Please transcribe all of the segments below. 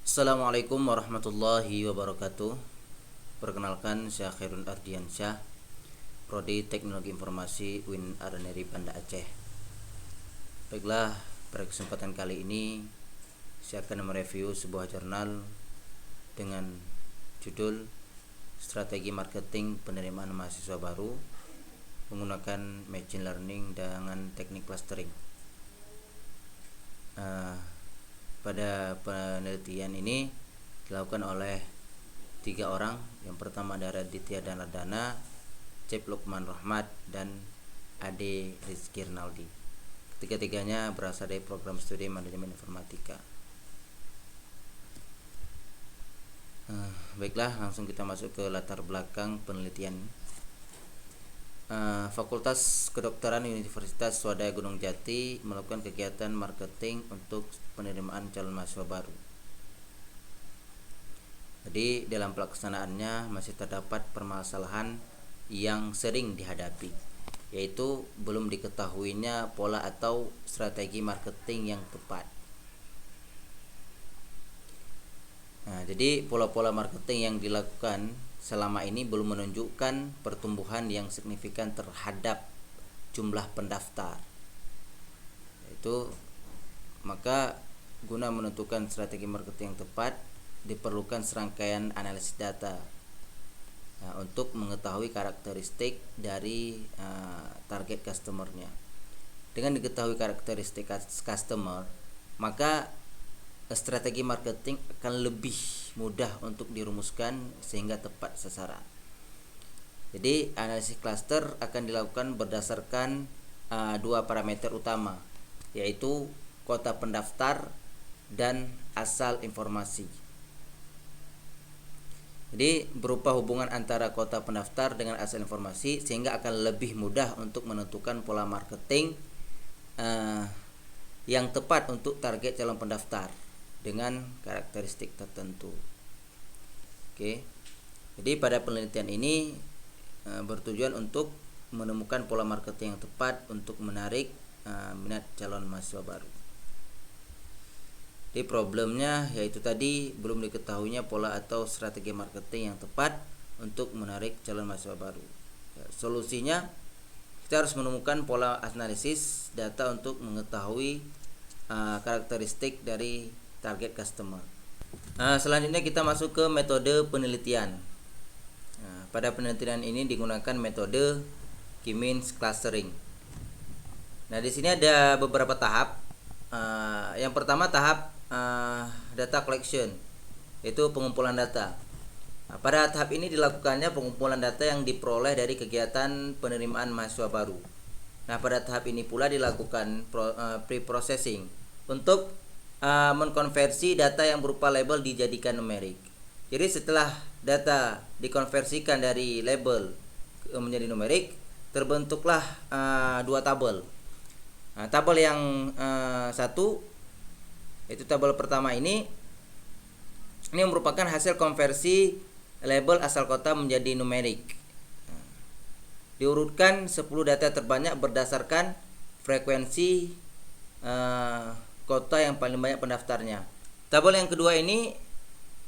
Assalamualaikum warahmatullahi wabarakatuh. Perkenalkan, saya Khairun Ardiansyah, Prodi Teknologi Informasi UIN Araneri Banda Aceh. Baiklah, pada kesempatan kali ini saya akan mereview sebuah jurnal dengan judul Strategi Marketing Penerimaan Mahasiswa Baru menggunakan Machine Learning dengan teknik clustering. Pada penelitian ini dilakukan oleh 3 orang. Yang pertama adalah Ditya Danardana, Cep Lukman Rahmat, dan Ade Rizky Rinaldi. Ketiga-tiganya berasal dari program studi manajemen informatika. Baiklah, langsung kita masuk ke latar belakang penelitian. Fakultas Kedokteran Universitas Swadaya Gunung Jati melakukan kegiatan marketing untuk penerimaan calon mahasiswa baru. Jadi dalam pelaksanaannya masih terdapat permasalahan yang sering dihadapi, yaitu belum diketahuinya pola atau strategi marketing yang tepat. Jadi pola-pola marketing yang dilakukan selama ini belum menunjukkan pertumbuhan yang signifikan terhadap jumlah pendaftar. Maka guna menentukan strategi marketing yang tepat diperlukan serangkaian analisis data untuk mengetahui karakteristik dari target customer-nya. Dengan diketahui karakteristik customer, maka strategi marketing akan lebih mudah untuk dirumuskan sehingga tepat sasaran. Jadi analisis cluster akan dilakukan berdasarkan 2 parameter utama, yaitu kota pendaftar dan asal informasi. Jadi berupa hubungan antara kota pendaftar dengan asal informasi, sehingga akan lebih mudah untuk menentukan pola marketing yang tepat untuk target calon pendaftar dengan karakteristik tertentu. Jadi pada penelitian ini bertujuan untuk menemukan pola marketing yang tepat untuk menarik minat calon mahasiswa baru. Jadi problemnya yaitu tadi belum diketahuinya pola atau strategi marketing yang tepat untuk menarik calon mahasiswa baru. Solusinya kita harus menemukan pola analisis data untuk mengetahui karakteristik dari target customer. Selanjutnya kita masuk ke metode penelitian. Pada penelitian ini digunakan metode K-means clustering. Di sini ada beberapa tahap. Yang pertama tahap data collection, yaitu pengumpulan data. Pada tahap ini dilakukannya pengumpulan data yang diperoleh dari kegiatan penerimaan mahasiswa baru. Pada tahap ini pula dilakukan pre-processing untuk mengkonversi data yang berupa label dijadikan numerik. Jadi setelah data dikonversikan dari label menjadi numerik, terbentuklah 2 tabel. Tabel yang satu, yaitu tabel pertama ini merupakan hasil konversi label asal kota menjadi numerik. Diurutkan 10 data terbanyak berdasarkan frekuensi kota yang paling banyak pendaftarnya. Tabel yang kedua ini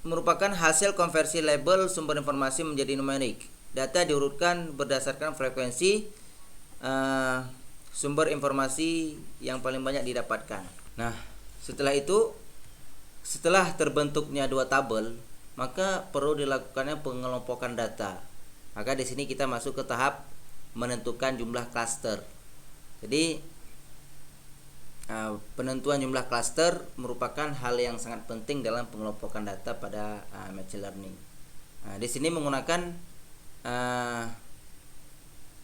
merupakan hasil konversi label sumber informasi menjadi numerik. Data diurutkan berdasarkan frekuensi sumber informasi yang paling banyak didapatkan. Setelah terbentuknya 2 tabel, maka perlu dilakukannya pengelompokan data. Maka di sini kita masuk ke tahap menentukan jumlah cluster. Jadi penentuan jumlah cluster merupakan hal yang sangat penting dalam pengelompokan data pada machine learning. Di sini menggunakan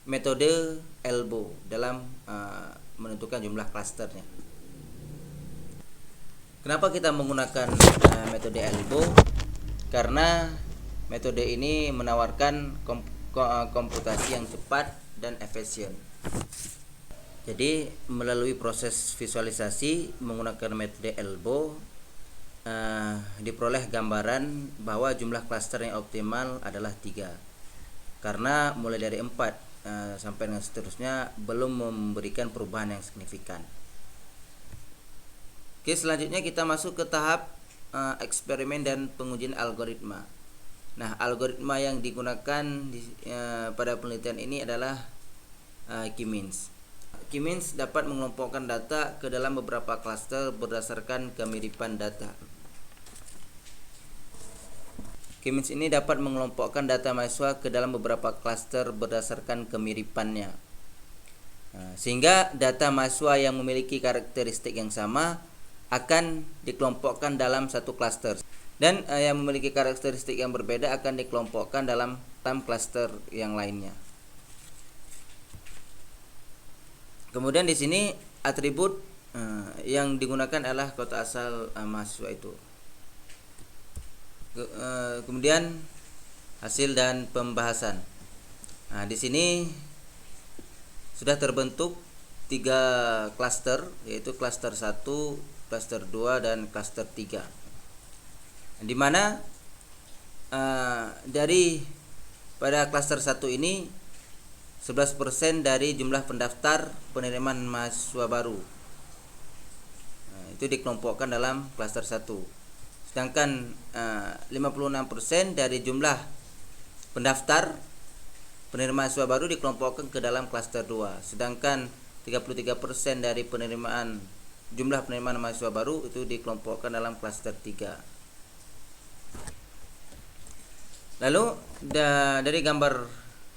metode ELBO dalam menentukan jumlah clusternya. Kenapa kita menggunakan metode ELBO? Karena metode ini menawarkan komputasi yang cepat dan efisien. Jadi melalui proses visualisasi menggunakan metode ELBO diperoleh gambaran bahwa jumlah cluster yang optimal adalah 3. Karena mulai dari 4 sampai dengan seterusnya belum memberikan perubahan yang signifikan. Selanjutnya kita masuk ke tahap eksperimen dan pengujian algoritma. Nah, algoritma yang digunakan pada penelitian ini adalah K-means. K-means dapat mengelompokkan data ke dalam beberapa klaster berdasarkan kemiripan data. K-means ini dapat mengelompokkan data mahasiswa ke dalam beberapa klaster berdasarkan kemiripannya. Sehingga data mahasiswa yang memiliki karakteristik yang sama akan dikelompokkan dalam satu klaster, dan yang memiliki karakteristik yang berbeda akan dikelompokkan dalam klaster yang lainnya. Kemudian di sini atribut yang digunakan adalah kota asal mahasiswa itu. Kemudian hasil dan pembahasan. Nah, di sini sudah terbentuk 3 klaster, yaitu klaster 1, klaster 2, dan klaster 3. Di mana dari pada klaster 1 ini 11% dari jumlah pendaftar penerimaan mahasiswa baru. Itu dikelompokkan dalam klaster 1. Sedangkan 56% dari jumlah pendaftar penerimaan mahasiswa baru dikelompokkan ke dalam klaster 2. Sedangkan 33% dari jumlah penerimaan mahasiswa baru itu dikelompokkan dalam klaster 3. Lalu dari gambar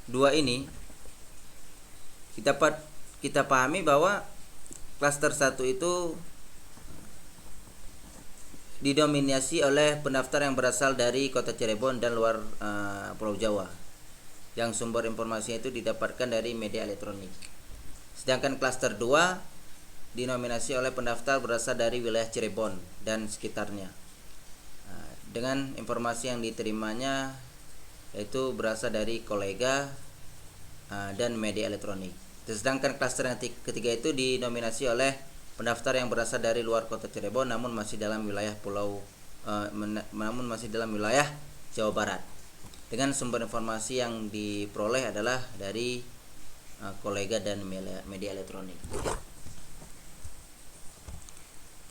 2 ini kita pahami bahwa klaster 1 itu didominasi oleh pendaftar yang berasal dari Kota Cirebon dan luar Pulau Jawa, yang sumber informasinya itu didapatkan dari media elektronik. Sedangkan klaster 2 dinominasi oleh pendaftar berasal dari wilayah Cirebon dan sekitarnya, dengan informasi yang diterimanya yaitu berasal dari kolega dan media elektronik. Sedangkan klaster yang ketiga itu dinominasi oleh pendaftar yang berasal dari luar Kota Cirebon namun masih dalam wilayah Jawa Barat, dengan sumber informasi yang diperoleh adalah dari kolega dan media elektronik.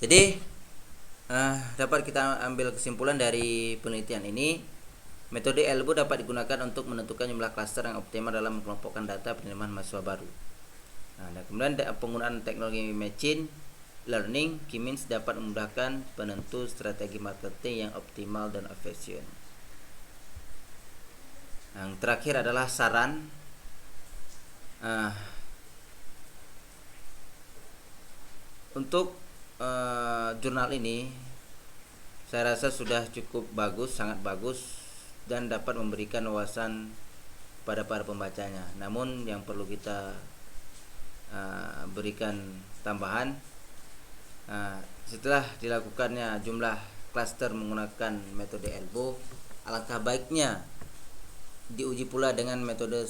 Jadi dapat kita ambil kesimpulan dari penelitian ini, metode ELBO dapat digunakan untuk menentukan jumlah klaster yang optimal dalam mengelompokkan data penerimaan mahasiswa baru. Nah, kemudian penggunaan teknologi machine learning K-means dapat memudahkan penentu strategi marketing yang optimal dan efisien. Yang terakhir adalah saran. Untuk jurnal ini saya rasa sudah cukup bagus, sangat bagus, dan dapat memberikan wawasan pada para pembacanya. Namun yang perlu kita berikan tambahan, setelah dilakukannya jumlah klaster menggunakan metode ELBO, alangkah baiknya diuji pula dengan metode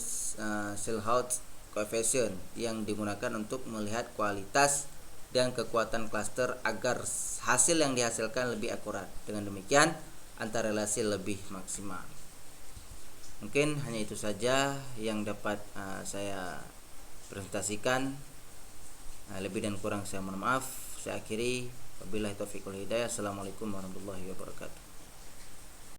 Schellhout coefficient yang digunakan untuk melihat kualitas dan kekuatan klaster agar hasil yang dihasilkan lebih akurat. Dengan demikian antar relasi lebih maksimal. Mungkin hanya itu saja yang dapat saya presentasikan. Lebih dan kurang saya mohon maaf. Saya akhiri. Wabillahi taufiq wal hidayah. Assalamualaikum warahmatullahi wabarakatuh.